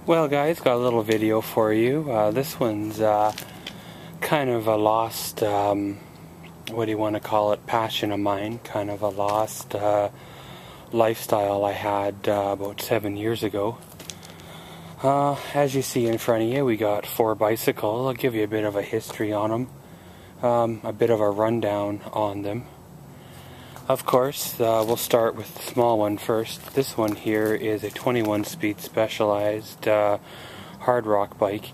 Well guys, got a little video for you. This one's kind of a lost, what do you want to call it, passion of mine. Kind of a lost lifestyle I had about 7 years ago. As you see in front of you, we got 4 bicycles. I'll give you a bit of a history on them. A bit of a rundown on them. Of course, we'll start with the small one first. This one here is a 21-speed Specialized hard rock bike.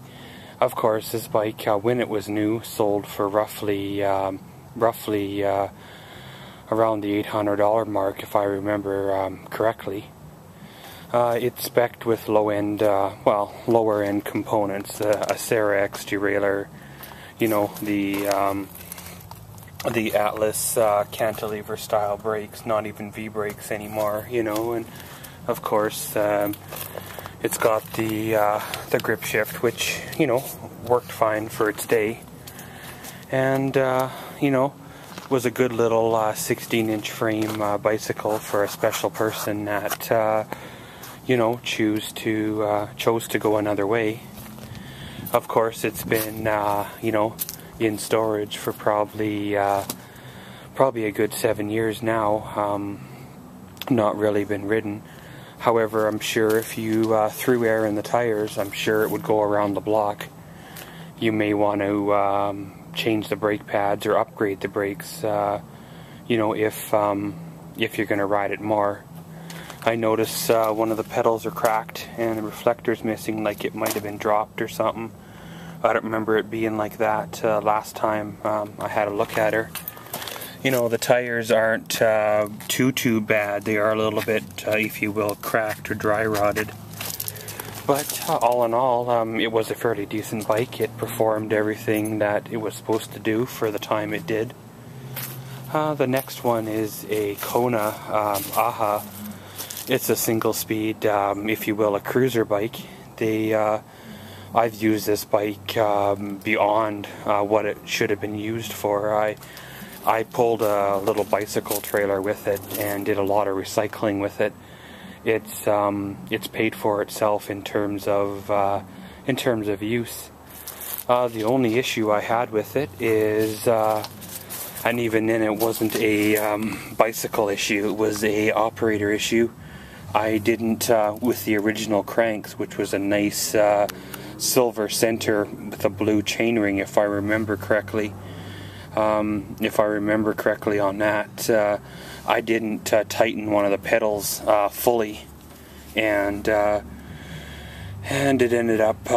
Of course, this bike, when it was new, sold for roughly around the $800 mark, if I remember correctly. It's spec'd with low-end, lower-end components, a Cerex derailleur, you know, the Atlas cantilever style brakes, not even V-brakes anymore, you know, and of course it's got the grip shift, which, you know, worked fine for its day, and you know, was a good little 16-inch frame bicycle for a special person that you know, chose to go another way. Of course, it's been you know, in storage for probably a good 7 years now. Not really been ridden. However, I'm sure if you threw air in the tires, I'm sure it would go around the block. You may want to change the brake pads or upgrade the brakes, you know, if you're going to ride it more. I notice one of the pedals are cracked and the reflector's missing, like it might have been dropped or something. I don't remember it being like that last time I had a look at her. You know, the tires aren't too bad. They are a little bit, if you will, cracked or dry rotted. But all in all, it was a fairly decent bike. It performed everything that it was supposed to do for the time it did. The next one is a Kona Aha. It's a single speed, if you will, a cruiser bike. I've used this bike beyond what it should have been used for. I pulled a little bicycle trailer with it and did a lot of recycling with it. It's paid for itself in terms of use. The only issue I had with it is, and even then it wasn't a bicycle issue, it was a operator issue. I didn't, with the original cranks, which was a nice silver center with a blue chainring, if I remember correctly. On that, I didn't tighten one of the pedals fully, and it ended up,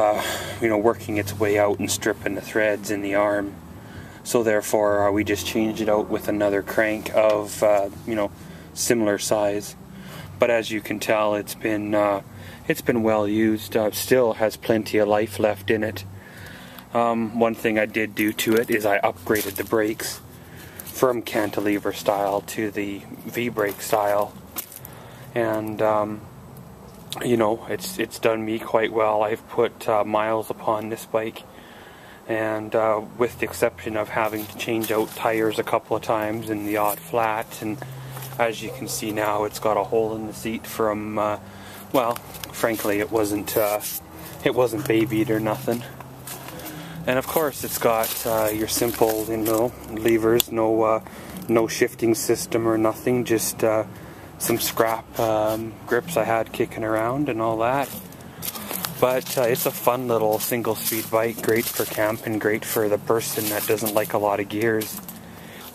you know, working its way out and stripping the threads in the arm. So therefore, we just changed it out with another crank of, you know, similar size. But as you can tell, it's been well used. Still has plenty of life left in it. One thing I did do to it is I upgraded the brakes from cantilever style to the V-brake style, and you know, it's done me quite well. I've put miles upon this bike, and with the exception of having to change out tires a couple of times in the odd flat, and as you can see now, it's got a hole in the seat from, well, frankly, it wasn't babied or nothing. And of course, it's got your simple, you know, levers, no shifting system or nothing, just some scrap grips I had kicking around and all that. But it's a fun little single-speed bike, great for camping, great for the person that doesn't like a lot of gears.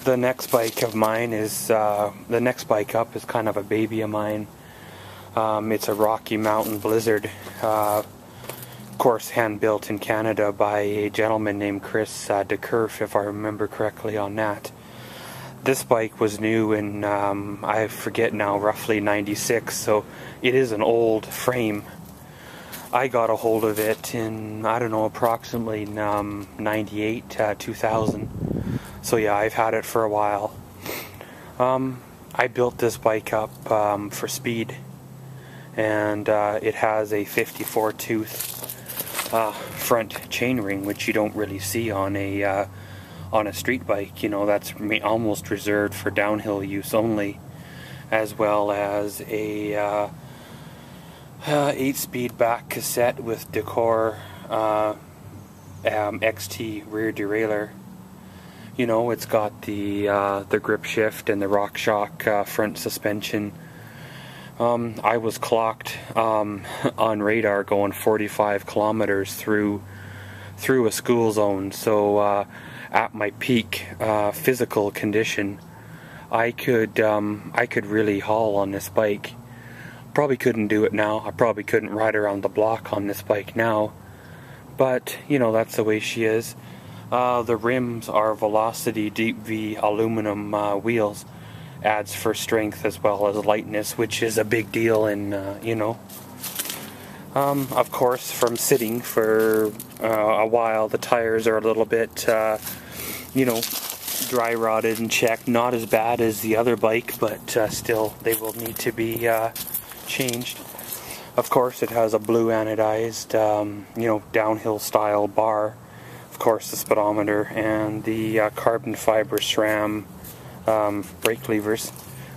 The next bike of mine is, the next bike up is kind of a baby of mine. It's a Rocky Mountain Blizzard, of course hand-built in Canada by a gentleman named Chris DeKerf, if I remember correctly on that. This bike was new in, I forget now, roughly 96, so it is an old frame. I got a hold of it in, I don't know, approximately 98, 2000. So yeah, I've had it for a while. I built this bike up for speed, and it has a 54 tooth front chainring, which you don't really see on a street bike. You know, that's almost reserved for downhill use only. as well as a 8-speed back cassette with Decor XT rear derailleur. You know, it's got the grip shift and the RockShox front suspension. I was clocked on radar going 45 kilometers through a school zone, so at my peak physical condition, I could really haul on this bike. Probably couldn't do it now. I probably couldn't ride around the block on this bike now, but you know, that's the way she is. The rims are Velocity Deep V aluminum wheels. Adds for strength as well as lightness, which is a big deal in, you know. Of course, from sitting for a while, the tires are a little bit, you know, dry rotted and checked. Not as bad as the other bike, but still, they will need to be changed. Of course, it has a blue anodized, you know, downhill style bar. Of course, the speedometer and the carbon fiber SRAM brake levers,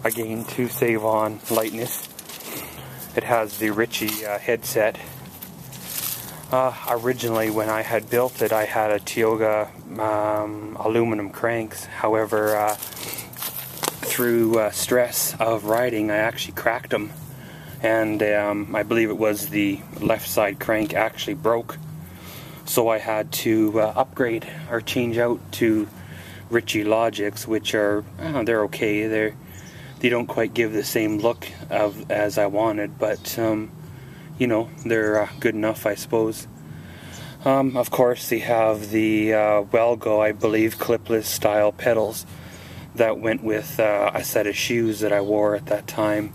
again to save on lightness. It has the Ritchie headset. Originally, when I had built it, I had a Tioga aluminum cranks. However, through stress of riding, I actually cracked them, and I believe it was the left side crank actually broke. So I had to upgrade or change out to Ritchie Logics, which are they're okay. They don't quite give the same look as I wanted, but you know, they're good enough, I suppose. Of course, they have the Wellgo, I believe, clipless style pedals that went with a set of shoes that I wore at that time.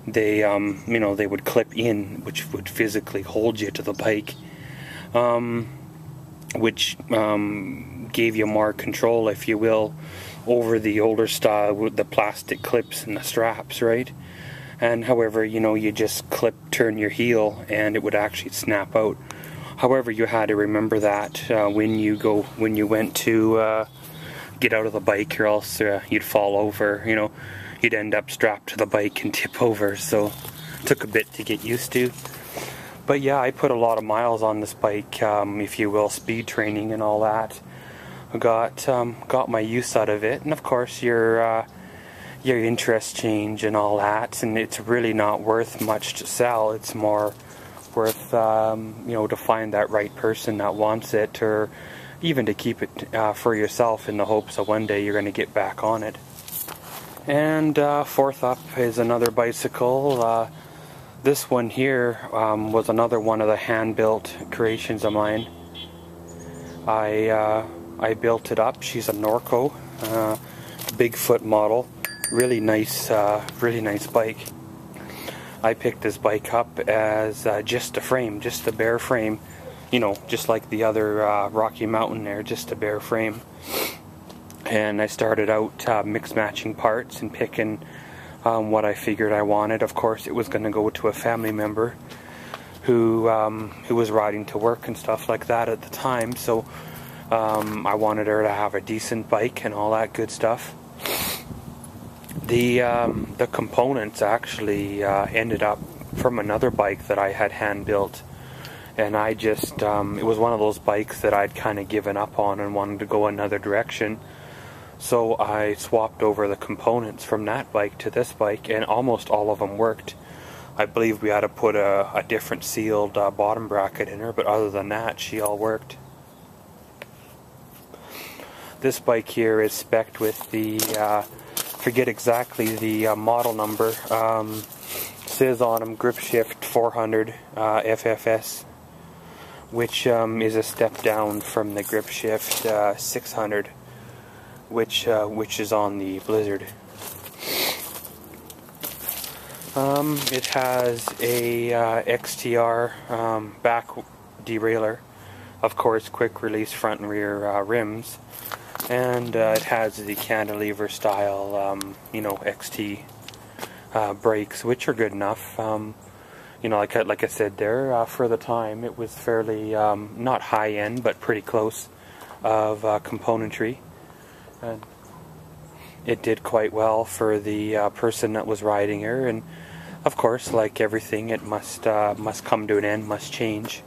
They you know, they would clip in, which would physically hold you to the bike, which gave you more control, if you will, over the older style with the plastic clips and the straps, right? And however, you know, you just turn your heel and it would actually snap out. However, you had to remember that when you went to get out of the bike, or else you'd fall over. You know, you'd end up strapped to the bike and tip over. So it took a bit to get used to. But yeah, I put a lot of miles on this bike, if you will, speed training and all that. I got my use out of it, and of course your interests change and all that, and it's really not worth much to sell. It's more worth, you know, to find that right person that wants it, or even to keep it for yourself in the hopes that one day you're going to get back on it. And fourth up is another bicycle. This one here was another one of the hand-built creations of mine. I built it up. She's a Norco, Bigfoot model. Really nice bike. I picked this bike up as just a frame, just a bare frame. You know, just like the other Rocky Mountain there, just a bare frame. And I started out mix-matching parts and picking what I figured I wanted. Of course, it was going to go to a family member who was riding to work and stuff like that at the time. So I wanted her to have a decent bike and all that good stuff. The components actually ended up from another bike that I had hand built, and I just it was one of those bikes that I'd kind of given up on and wanted to go another direction. So I swapped over the components from that bike to this bike, and almost all of them worked. I believe we had to put a different sealed bottom bracket in her, but other than that, she all worked. This bike here is spec'd with the, forget exactly the model number, says on them Grip Shift 400 FFS, which is a step down from the Grip Shift 600. Which is on the Blizzard. It has a XTR back derailleur, of course, quick release front and rear rims, and it has the cantilever style, you know, XT brakes, which are good enough. You know, like I said there, for the time, it was fairly not high end, but pretty close of componentry. it did quite well for the person that was riding her, and of course, like everything, it must come to an end, must change.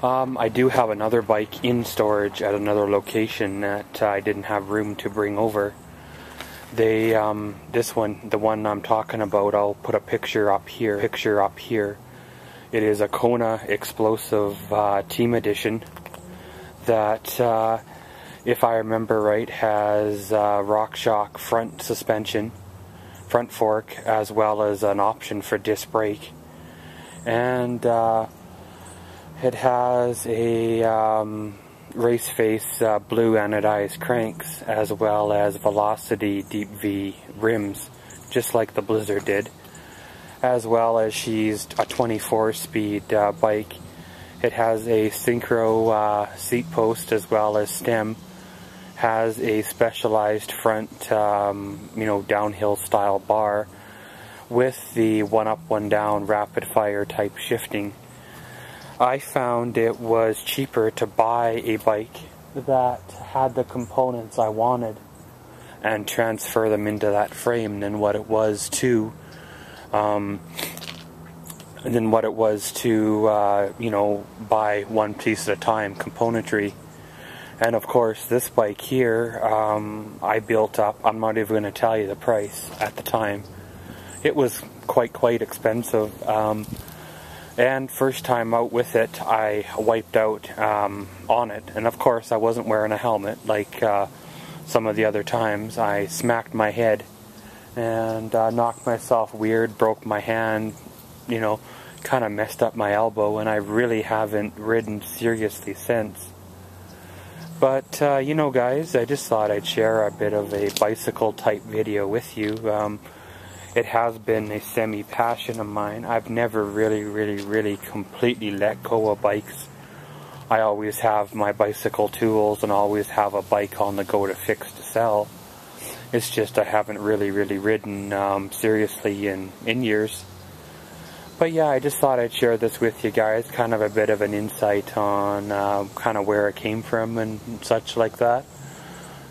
I do have another bike in storage at another location that I didn't have room to bring over. This one, the one I'm talking about, I'll put a picture up here. It is a Kona Explosive Team Edition that, if I remember right, has RockShox front suspension, front fork, as well as an option for disc brake. And it has a race face blue anodized cranks, as well as Velocity Deep V rims, just like the Blizzard did. As well as she's a 24-speed bike. It has a synchro seat post as well as stem. Has a specialized front, downhill style bar with the one up, one down rapid fire type shifting. I found it was cheaper to buy a bike that had the components I wanted and transfer them into that frame than what it was to buy one piece at a time, componentry. And of course, this bike here, I built up. I'm not even going to tell you the price at the time. It was quite expensive. And first time out with it, I wiped out on it. And of course, I wasn't wearing a helmet like some of the other times. I smacked my head and knocked myself weird, broke my hand, kind of messed up my elbow, and I really haven't ridden seriously since. But, guys, I just thought I'd share a bit of a bicycle type video with you. It has been a semi-passion of mine. I've never really completely let go of bikes. I always have my bicycle tools and always have a bike on the go to fix to sell. It's just I haven't really ridden seriously in years. But yeah, I just thought I'd share this with you guys, kind of a bit of an insight on kind of where it came from and such like that.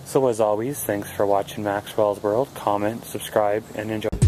So as always, thanks for watching Maxwell's World. Comment, subscribe, and enjoy.